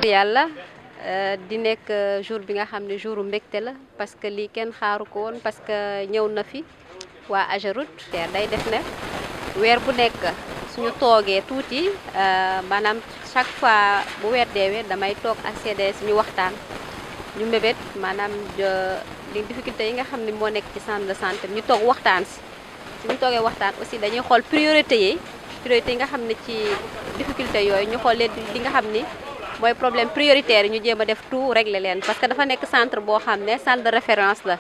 yàlla di nekk jour bi nga xam ne jouru mbégte la parce que lii kenn xaaru ko woon parce que ñëw na fi waa Ageroute day def ne weer bu nekk suñu toogee tuuti maanaam chaque fois bu weer deewee damay toog ak CDS ñu waxtaan ñu mébét maanaam li difficulté yi nga xam ne moo nekk ci centre de santé ñu toog waxtaan si suñu toogee waxtaan aussi dañuy xool priorité yi nga xam ne ci difficulté yooyu ñu xool li nga xam ni mooy problème prioritaire yi ñu jéem a def tout régler leen parce que dafa nekk centre boo xam ne salle de référence la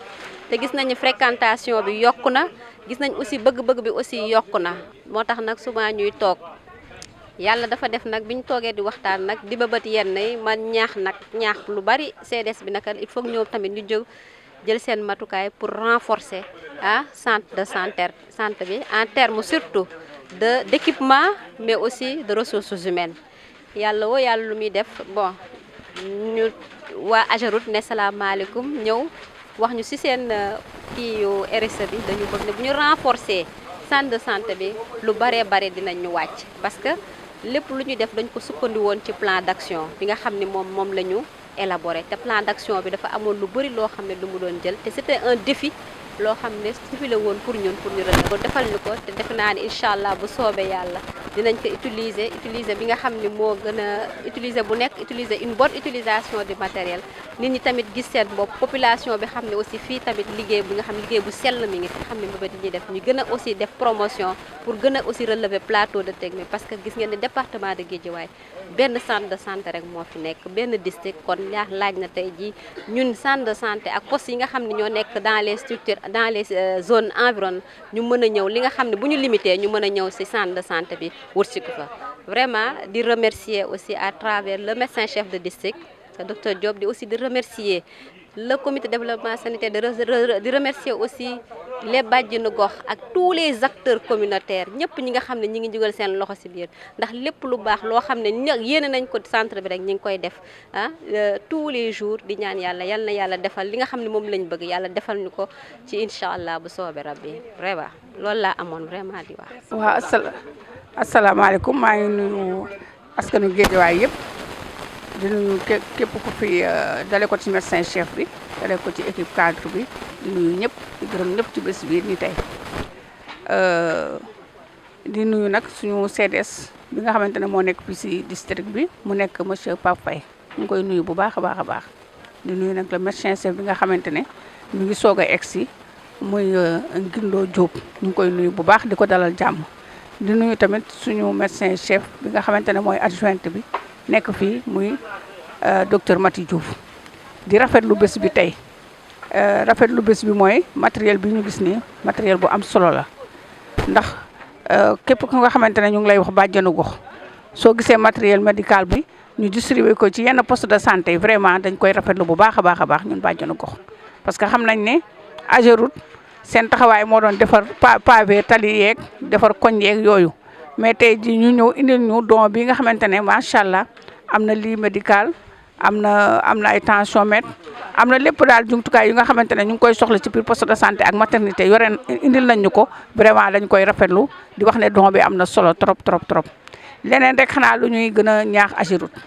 te gis nañu fréquentation bi yokku na gis nañ aussi bëgg-bëgg bi aussi yokku na moo tax nag souvent ñuy toog yàlla dafa def nag bi ñu toogee di waxtaan nag di bëbët yenn yi man ñaax lu bari CDS bi naka il faut que ñoom tamit ñu jóg jël seen matukaay pour renforcer centre de santé bi en terme surtout d'équipement mais aussi de ressources humaines yàlla lu muy def bon ñu waa Ageroute ne salaamaaleykum ñëw wax ñu ci seen kii yu RSE bi dañu bëgg ne bu ñu renforcer centre de santé bi lu bare dinañ ñu wàcc parce que lépp lu ñu def dañ ko sukkandi woon ci plan d'action bi nga xam ne moom la ñu élaboré te plan d'action bi dafa amoon lu bari loo xam ne lu mu doon jël te c'était un défi loo xam ne défi la woon pour ñu rëdd ko defal ñu ko te defe naa ne incha allah bu soobee yàlla dinañ ko utiliser bi nga xam ne moo gën a utiliser bu nekk utiliser une bonne utilisation du matériel nit ñi tamit gis seen bopp population bi xam ne aussi fii tamit liggéey bi nga xam liggéey bu sell mi ngi fi xam ne mbëbët yi ñuy def ñu gën a aussi def promotion pour gën a aussi relever plateau de technique parce que gis ngeen ne département de Guédiawaye benn centre de santé rek moo fi nekk benn district kon laaj na tey ji ñun centre de santé ak postes yi nga xam ne ñoo nekk dans les structures dans les zones environnantes ñu mën a ñëw li nga xam ne bu ñu limité ñu mën a ñëw ci centre de santé bi wërsiku fa vraiment di remercier aussi à travers le médecin chef de district docteur Diop di aussi di remercier le comité de développement sanitaire di remercier aussi les bàjjenu gox ak tous les acteurs communautaires ñëpp ñi nga xam ne ñi ngi jugal seen loxo ci biir ndax lépp lu baax loo xam ne yéene nañ ko centre bi rek ñi ngi koy def tous les jours di ñaan yal na yàlla defal li nga xam ne moom lañ bëgg yàlla defal ñu ko ci incha allah bu soobee rabbi vraiment loolu laa amoon vraiment di wax. waaw asalaamaaleykum maa ngi nuyu askanu Guédiawaye yëpp di nuyu képp ku fi dale ko ci médecin chef bi dale ko ci équipe cadre bi di nuyu ñëpp di gërëm ñëpp ci bés bi ni tey di nuyu nag suñu CDS bi nga xamante ne moo nekk fii ci district bi mu nekk monsieur Pape Faye ñu ngi koy nuyu bu baax a baax di nuyu nag le médecin chef bi nga xamante ne ñu ngi soog a egsi muy Ngindo Diop ñu ngi koy nuyu bu baax di ko dalal jàmm di nuyu tamit suñu médecin chef bi nga xamante ne mooy adjointe bi nekk fii muy docteur Mati Diouf di rafetlu bés bi tey rafetlu bés bi mooy matériel bi ñu gis nii matériel bu am solo la ndax képp ku nga xamante ne ñu ngi lay wax bàjjenu gox soo gisee matériel médical bi ñu distribuer ko ci yenn poste de santé vraiment dañ koy rafetlu bu baax a baax ñun bàjjenu gox parce que xam nañ ne Ageroute seen taxawaay moo doon defar pavé tali yeeg defar koñ yeeg yooyu mais tey ji ñu ñëw indil ñu don bi nga xamante ne macha allah am na lit médical am na ay tensiomètre am na lépp daal jumtukaay yu nga xamante ne ñu ngi koy soxla ci biir poste de santé ak maternité yore indil nañ ñu ko vraiment dañ koy rafetlu di wax ne don bi am na solo trop leneen rek xanaa lu ñuy gën a ñaax Ageroute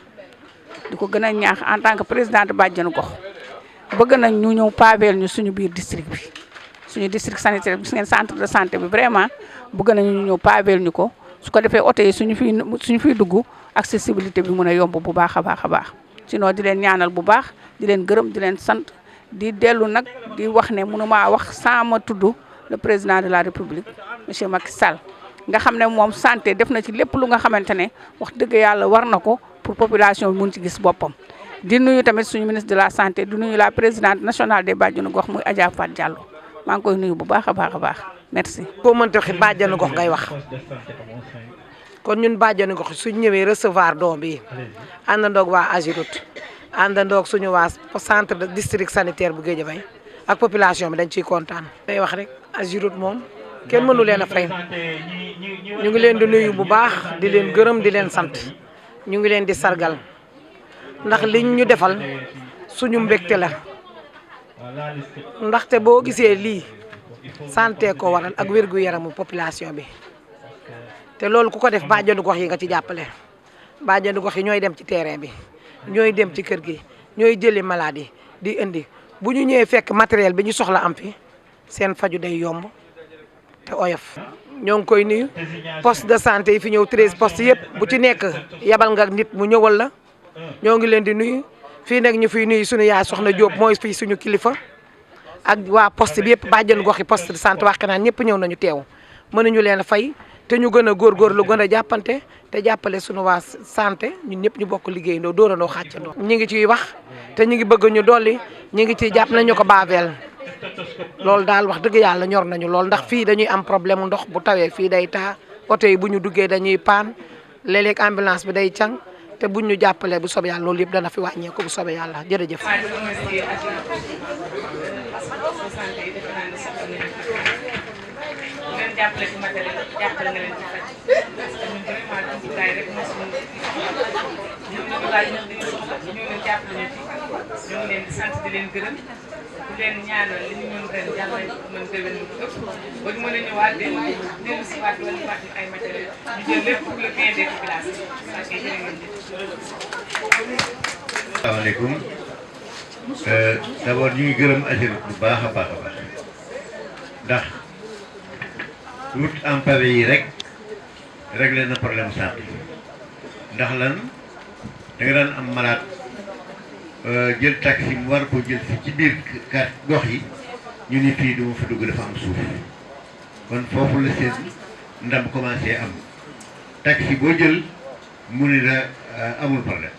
di ko gën a ñaax en tant que président de bàjjenu gox bëgg nañ ñu ñëw pavel ñu suñu biir district bi suñu district sanitaire bi ngeen centre de santé bi vraiment bëgg nañu ñu ñëw pavel ñu ko su ko defee oto yi suñu fiy dugg accessibilité bi mën a yomb bu baax a baax sinon di leen ñaanal bu baax di leen gërëm di leen sant di dellu nag di wax ne mënumaa wax sans ma tudd le président de la république monsieur Macky Sall nga xam ne moom santé def na ci lépp lu nga xamante ne wax dëgg yàlla war na ko pour population bi mun ci gis boppam. di nuyu tamit suñu ministre de la santé di nuyu la présidente nationale des bàjjenu gox muy Adja Fat Diallo maa ngi koy nuyu bu baax a baax merci. boo mënta waxee bàjjenu gox ngay wax kon ñun bàjjenu gox suñ ñëwee recevoir doom bi àndandoog waa Ageroute àndandoog suñu waa centre de district sanitaire bu Guédiawaye ak population bi dañ ciy kontaan. day wax rek Ageroute moom kenn mënu leen a fay ñu ngi leen di nuyu bu baax di leen gërëm di leen sant ñu ngi leen di sargal ndax liñ ñu defal suñu mbégte la ndaxte boo gisee lii santé ko waral ak wérgu yaramu population bi te loolu ku ko def bàjjenu gox yi nga ci jàppale bàjjenu gox yi ñooy dem ci terrain bi ñooy dem ci kër gi ñooy jëli malade yi di indi bu ñu ñëwee fekk matériel bi ñu soxla am fi seen faju day yomb te oyof. ñoo ngi koy nuyu poste de santé yi fi ñëw 13 postes yëpp bu ci nekk yabal nga nit mu ñëwal la ñoo ngi leen di nuyu fii nag ñu fiy nuyu suñu yaay soxna Diop mooy fii suñu kilifa ak waa poste bi yëpp bàjjen gox yi poste de santé Wakhinane ñëpp ñëw nañu teew mënuñu leen fay te ñu gën a góorgóorlu gën a jàppante te jàppale suñu waa santé ñun ñëpp ñu bokk liggéeyandoo dóorandoo xàccandoo. ñu ngi ciy wax te ñu ngi bëgg ñu dolli ñu ngi ciy jàpp nañu ko baaveel loolu daal wax dëgg yàlla ñor nañu lool ndax fii dañuy am problème mu ndox bu tawee fii day taa oto yi bu ñu duggee dañuy paan léeg-léeg ambulance bi day càng te buñ ñu jàppalee bu soobee yàlla loolu yëpp dana fi wàññeeku bu soobee yàlla jërëjëf. jàppale ci matériel jàppale nga leen ci faj parce que ñun vraiment jumtukaay rek mooy suñu ñun jumtukaay yi dañuy soxla ñoo leen jàppale ñu ci ñoo ngi leen di sant di leen gërëm di leen ñaanal li ñu mën ren yàlla mën déwén lu ëpp ba ñu mën a ñëwaat dellu si waat wala waat ñu ay matériel ñu jël lépp pour le bien des populations parce que jërë ngeen jëf. asalaamaaleykum d'abord ñu ngi gërëm Ageroute bu baax a baax a baax ndax route en pavé yi rek réglé na problème santé ndax lan da nga daan am malade jël taxi mu war ko jël fi ci biir kar gox yi ñu ni fii duma fi dugg dafa am suuf kon foofu la seen ndam commencé am taxi boo jël mu ni la amul problème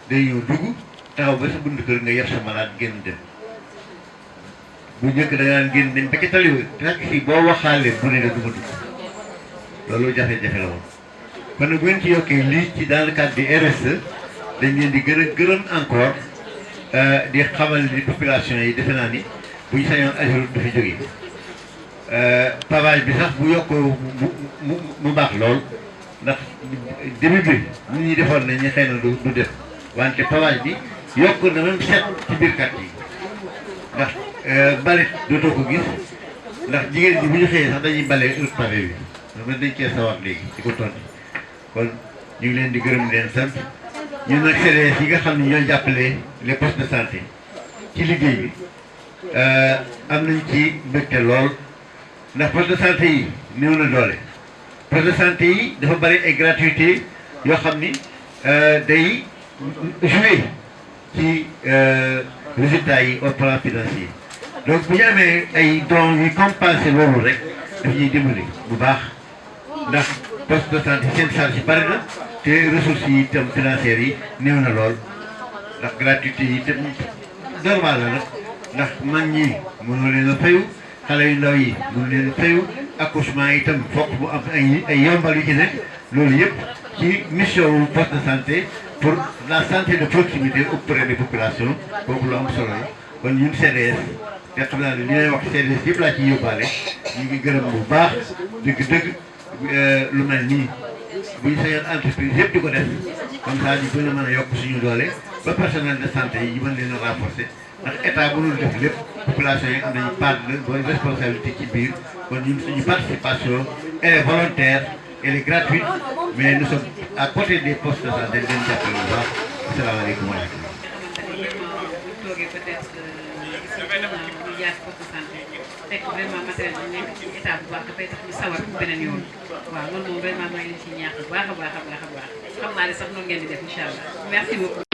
day ñëw dugg taxaw ba sa buntu kër nga yeb sa malade génn dem bu njëkk da nga daan génn dem ba ci tali taxi boo waxaalee bu ne la duma dugg loolu jafe-jafe la woon kon nag bu ngeen ci yokkee lii ci dans le cadre du RSE dañ leen di gën a gërëm encore di xamal ni population yi defe naa ni bu ñu sañoon Ageroute dafa jógee pavage bi sax bu yokkoo mu baax lool ndax début bi nit ñi defoon nañ ñu xëy na du def wante pavage bi yokk na même set ci biir quartier yi ndax bale dootoo ko gis ndax jigéen ñi bu ñu xëyee sax dañuy bale route pavé bi loolu dañ cee sawar léegi di ko tontu kon ñu ngi leen di gërëm di leen sant ñun nag CDS yi nga xam ne ñoo jàppale les postes de santé ci liggéey bi am nañ ci mbégte lool ndax poste de santé yi néew na doole poste de santé yi dafa bari ay gratuité yoo xam ni day jouer ci résultats yi au plan financier donc bu ñu amee ay dons yu compensé loolu rek daf ñuy dimbali bu baax ndax poste de santé seen charge yi bari na te ressources yi itam financières yi néew na lool ndax gratuité yi itam normal la nag ndax mag ñi mënoo leen a fayu xale yu ndaw yi mënu leen a fayu accouchement yi itam fokk bu am ay yombal yu ci nekk loolu yëpp ci mission wu poste de santé pour la santé de proximité auprès des populations kooku lu am solo la kon ñun CDS te xam naa ne li may wax CDS yëpp laa ciy yóbbaale ñu ngi gërëm bu baax dëgg-dëgg lu mel nii bu ñu sañoon entreprise yëpp di ko def comme ça ñu gën a mën a yokk suñu doole ba personnel de santé yi ñu mën leen a renforcer ndax état mënul def lépp population yi am nañu part de responsabilité ci biir kon ñun suñu participation elle est volontaire elle est gratuite mais nous sommes à côté des postes de santé di leen jàppale bu baax asalaamaaleykum wa rahmatulah. fekk vraiment matériel bi nekk ci état bu baax dafay tax ñu sawar beneen yoon waaw loolu moom vraiment maa ngi leen ciy ñaax bu baax a baax a baax a baax xam naa ne sax noonu ngeen di def incha allah merci beaucoup.